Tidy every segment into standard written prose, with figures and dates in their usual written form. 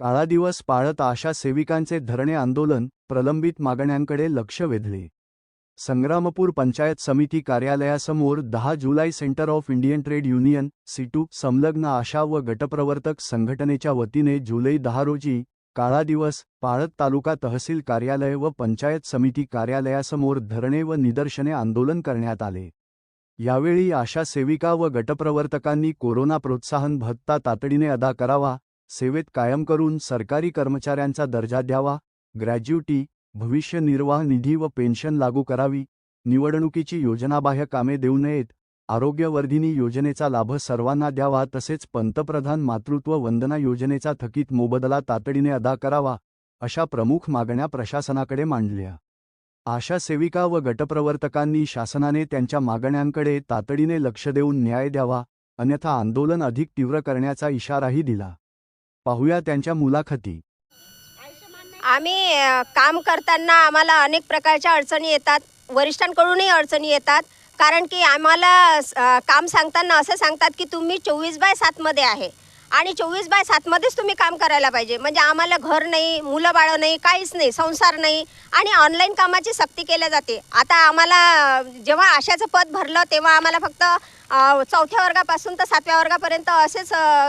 काळा दिवस पाळत आशा सेविकांचे धरणे आंदोलन, प्रलंबित मागण्यांकडे लक्ष वेधले. संग्रामपूर पंचायत समिती कार्यालयासमोर 10 जुलै centre of Indian trade union (सिटू) संलग्न आशा व गटप्रवर्तक संघटनेच्या वतीने जुलै 10 रोजी काळा दिवस पाळत तालुका तहसील कार्यालय व पंचायत समिती कार्यालयासमोर धरणे व निदर्शने आंदोलन करण्यात आले. यावेळी आशा सेविका व गटप्रवर्तकांनी कोरोना प्रोत्साहन भत्ता तातडीने अदा करावा, सेवेत कायम करून सरकारी कर्मचाऱ्यांचा दर्जा द्यावा, ग्रॅज्युटी, भविष्य निर्वाह निधी व पेन्शन लागू करावी, निवडणुकीची योजनाबाह्य कामे देऊ नयेत, आरोग्यवर्धिनी योजनेचा लाभ सर्वांना द्यावा तसेच पंतप्रधान मातृत्व वंदना योजनेचा थकीत मोबदला तातडीने अदा करावा, अशा प्रमुख मागण्या प्रशासनाकडे मांडल्या. आशा सेविका व गटप्रवर्तकांनी शासनाने त्यांच्या मागण्यांकडे तातडीने लक्ष देऊन न्याय द्यावा, अन्यथा आंदोलन अधिक तीव्र करण्याचा इशाराही दिला. पाहूया त्यांच्या मुलाखती. आम्ही काम करताना आम्हाला अनेक प्रकारच्या अडचणी येतात, वरिष्ठांकडूनही अडचणी येतात. कारण की आम्हाला काम सांगताना असं सांगतात की तुम्ही 24/7 मध्ये आहे आणि 24/7 मध्येच तुम्ही काम करायला पाहिजे. म्हणजे आम्हाला घर नाही, मुलं बाळं नाही, काहीच नाही, संसार नाही आणि ऑनलाईन कामाची सक्ती केली जाते. आता आम्हाला जेव्हा आशाचं पद भरलं तेव्हा आम्हाला फक्त 4थ्या वर्गापासून तर 7व्या वर्गापर्यंत असेच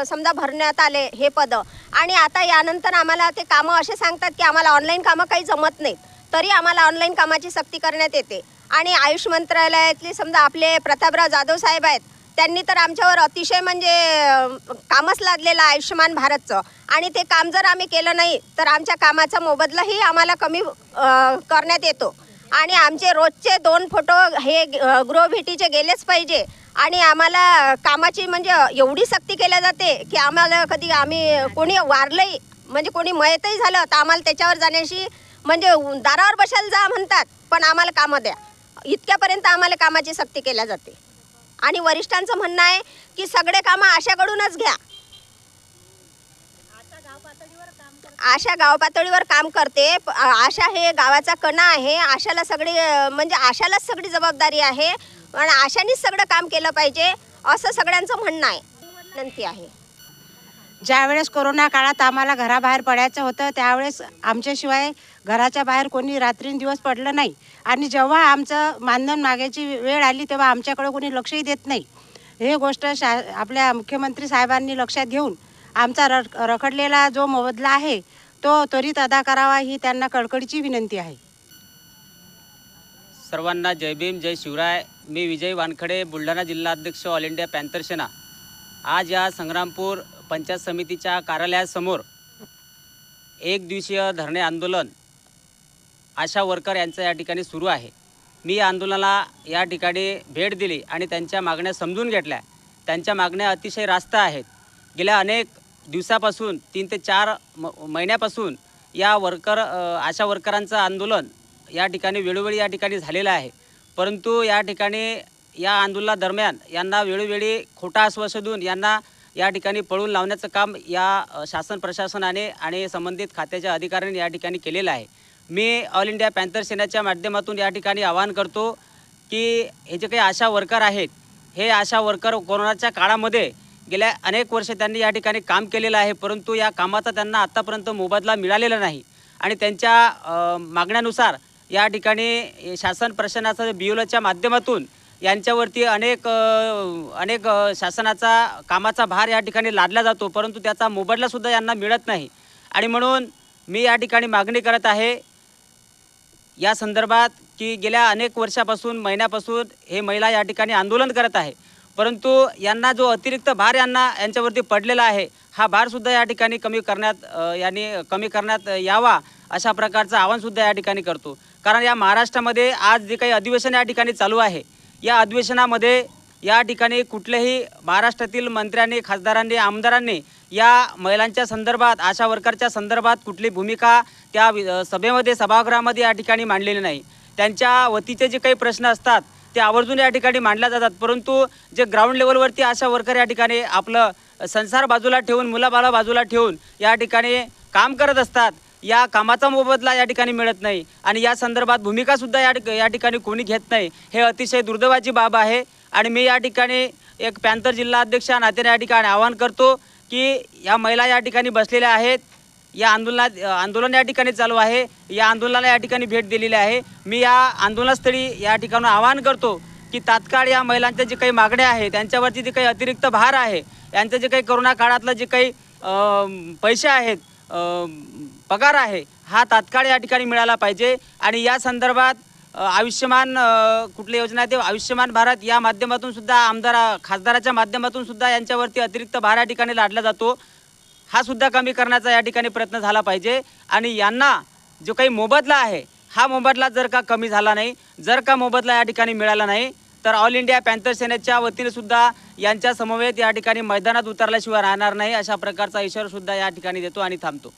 समजा भरण्यात आले हे पद. आणि आता यानंतर आम्हाला ते कामं असे सांगतात की आम्हाला ऑनलाईन कामं काही जमत नाहीत, तरी आम्हाला ऑनलाईन कामाची सक्ती करण्यात येते. आणि आयुष मंत्रालयातले समजा आपले प्रतापराव जाधव साहेब आहेत, त्यांनी तर आमच्यावर अतिशय म्हणजे कामच लादलेलं आयुष्यमान भारतचं. आणि ते काम जर आम्ही केलं नाही तर आमच्या कामाचा मोबदलाही आम्हाला कमी करण्यात येतो. आणि आमचे रोजचे 2 फोटो हे गृहभेटीचे गेलेच पाहिजे. आणि आम्हाला कामाची म्हणजे एवढी सक्ती केली जाते की आम्हाला कधी आम्ही कोणी वारलंही म्हणजे कोणी मयतही झालं तर आम्हाला त्याच्यावर जाण्याशी म्हणजे दारावर बसायला जा म्हणतात, पण आम्हाला कामं द्या, इतक्यापर्यंत आम्हाला कामाची सक्ती केली जाते. आणि वरिष्ठांचं म्हणणं आहे की सगळे कामं आशाकडूनच घ्या. आशा गाव पातळीवर काम करते. आशा हे गावाचा कणा आहे. आशाला सगळी म्हणजे आशालाच सगळी जबाबदारी आहे आणि आशानेच सगळं काम केलं पाहिजे असं सगळ्यांचं म्हणणं आहे, विनंती आहे. ज्यावेळेस कोरोना काळात आम्हाला घराबाहेर पडायचं होतं त्यावेळेस आमच्याशिवाय घराच्या बाहेर कोणी रात्रींदिवस पडलं नाही. आणि जेव्हा आमचं मानधन मागायची वेळ आली तेव्हा आमच्याकडे कोणी लक्षही देत नाही. हे गोष्ट आपल्या मुख्यमंत्री साहेबांनी लक्षात घेऊन आमचा रखडलेला जो मोबदला आहे तो त्वरित अदा करावा ही त्यांना कळकळीची विनंती आहे. सर्वांना जय भीम, जय शिवराय. मी विजय वानखडे, बुलढाणा जिल्हाध्यक्ष, ऑल इंडिया पॅन्थर सेना. आज या संग्रामपूर पंचायत समितीच्या कार्यालयासमोर 1 दिवसीय धरणे आंदोलन आशा वर्कर यांचं या ठिकाणी सुरू आहे. मी या आंदोलनाला या ठिकाणी भेट दिली आणि त्यांच्या मागण्या समजून घेतल्या. त्यांच्या मागण्या अतिशय रास्त आहेत. गेल्या अनेक दिवसापासून 3 ते 4 महिन्यापासून या आशा वर्करांचं आंदोलन या ठिकाणी वेळोवेळी या ठिकाणी झालेलं आहे. परंतु या ठिकाणी या आंदोलनादरम्यान यांना वेळोवेळी खोटा आश्वासन देऊन यांना या ठिकाणी पळून लावण्याचं काम या शासन प्रशासनाने आणि संबंधित खात्याच्या अधिकाऱ्यांनी या ठिकाणी केलेलं आहे. मी ऑल इंडिया पॅन्थर सेनेच्या माध्यमातून या ठिकाणी आवाहन करतो की हे जे काही आशा वर्कर आहेत, हे आशा वर्कर कोरोनाच्या काळामध्ये गेल्या अनेक वर्ष त्यांनी या ठिकाणी काम केलेलं आहे, परंतु या कामाचा त्यांना आत्तापर्यंत मोबदला मिळालेला नाही. आणि त्यांच्या मागण्यानुसार या ठिकाणी शासन प्रशासनाच्या BLOच्या माध्यमातून यांच्यावरती अनेक शासनाचा कामाचा भार या ठिकाणी लादला जातो, परंतु त्याचा मोबदलासुद्धा यांना मिळत नाही. आणि म्हणून मी या ठिकाणी मागणी करत आहे या संदर्भात की गेल्या अनेक वर्षापासून महिन्यापासून हे महिला या ठिकाणी आंदोलन करत आहे, परंतु यांना जो अतिरिक्त भार यांच्यावरती पडलेला आहे हा भारसुद्धा या ठिकाणी कमी करण्यात यावा अशा प्रकारचं आवाहनसुद्धा या ठिकाणी करतो. कारण या महाराष्ट्रामध्ये आज जे काही अधिवेशन या ठिकाणी चालू आहे, या अधिवेशनामध्ये या ठिकाणी कुठल्याही महाराष्ट्रातील मंत्र्यांनी, खासदारांनी, आमदारांनी या महिलांच्या संदर्भात, आशा वर्करच्या संदर्भात कुठली भूमिका त्या सभेमध्ये, सभागृहामध्ये या ठिकाणी मांडलेली नाही. त्यांच्या वतीचे जे काही प्रश्न असतात ते आवर्जून या ठिकाणी मांडल्या जातात, परंतु जे ग्राउंड लेवलवरती आशा वर्कर या ठिकाणी आपलं संसार बाजूला ठेवून, मुलाबाळा बाजूला ठेवून या ठिकाणी काम करत असतात, या कामाचा मोबदला या ठिकाणी मिळत नाही आणि या संदर्भात भूमिकासुद्धा या ठिकाणी कोणी घेत नाही. हे अतिशय दुर्दैवाची बाब आहे. आणि मी या ठिकाणी एक पॅन्थर जिल्हा अध्यक्ष नात्याने या ठिकाणी आवाहन करतो की या महिला या ठिकाणी बसलेल्या आहेत, या आंदोलन या ठिकाणी चालू आहे. या आंदोलनाला या ठिकाणी भेट दिलेली आहे. मी या आंदोलनस्थळी या ठिकाणी आवाहन करतो की तात्काळ या महिलांच्या जे काही मागण्या आहेत, त्यांच्यावरती जे काही अतिरिक्त भार आहे, यांचं जे काही करोना काळातलं जे काही पैसे आहेत, पगार आहे, हा तात्काळ या ठिकाणी मिळाला पाहिजे. आणि या संदर्भात आयुष्यमान कुठली योजना आहे ते आयुष्यमान भारत या माध्यमातून सुद्धा खासदाराच्या माध्यमातून सुद्धा यांच्यावरती अतिरिक्त भार या ठिकाणी लादला जातो, हा सुद्धा कमी करण्याचा या ठिकाणी प्रयत्न झाला पाहिजे. आणि यांना जो काही मोबदला आहे, हा मोबदला जर का कमी झाला नाही, जर का मोबदला या ठिकाणी मिळाला नाही, तर ऑल इंडिया पॅन्थर सेनेच्या वतीने सुद्धा यांच्या समवेत या ठिकाणी मैदानात उतरल्याशिवाय राहणार नाही, अशा प्रकारचा इशारा सुद्धा या ठिकाणी देतो आणि थांबतो.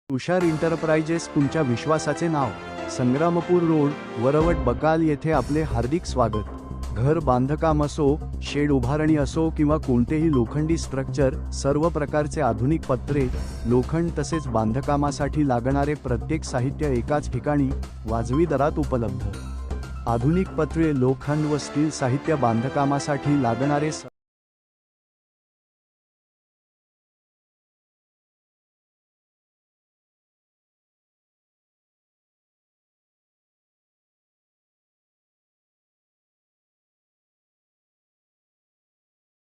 तुषार इंटरप्राइजेस, तुमच्या विश्वासाचे नाव. संग्रामपूर रोड, वरवट, बकाल येथे आपले हार्दिक स्वागत. घर बांधकाम असो, शेड उभारणी असो किंवा कोणतेही लोखंडी स्ट्रक्चर, सर्व प्रकारचे आधुनिक पत्रे, लोखंड तसेच बांधकामासाठी लागणारे प्रत्येक साहित्य एकाच ठिकाणी वाजवी दरात उपलब्ध. आधुनिक पत्रे, लोखंड व स्टील साहित्य, बांधकामासाठी लागणारे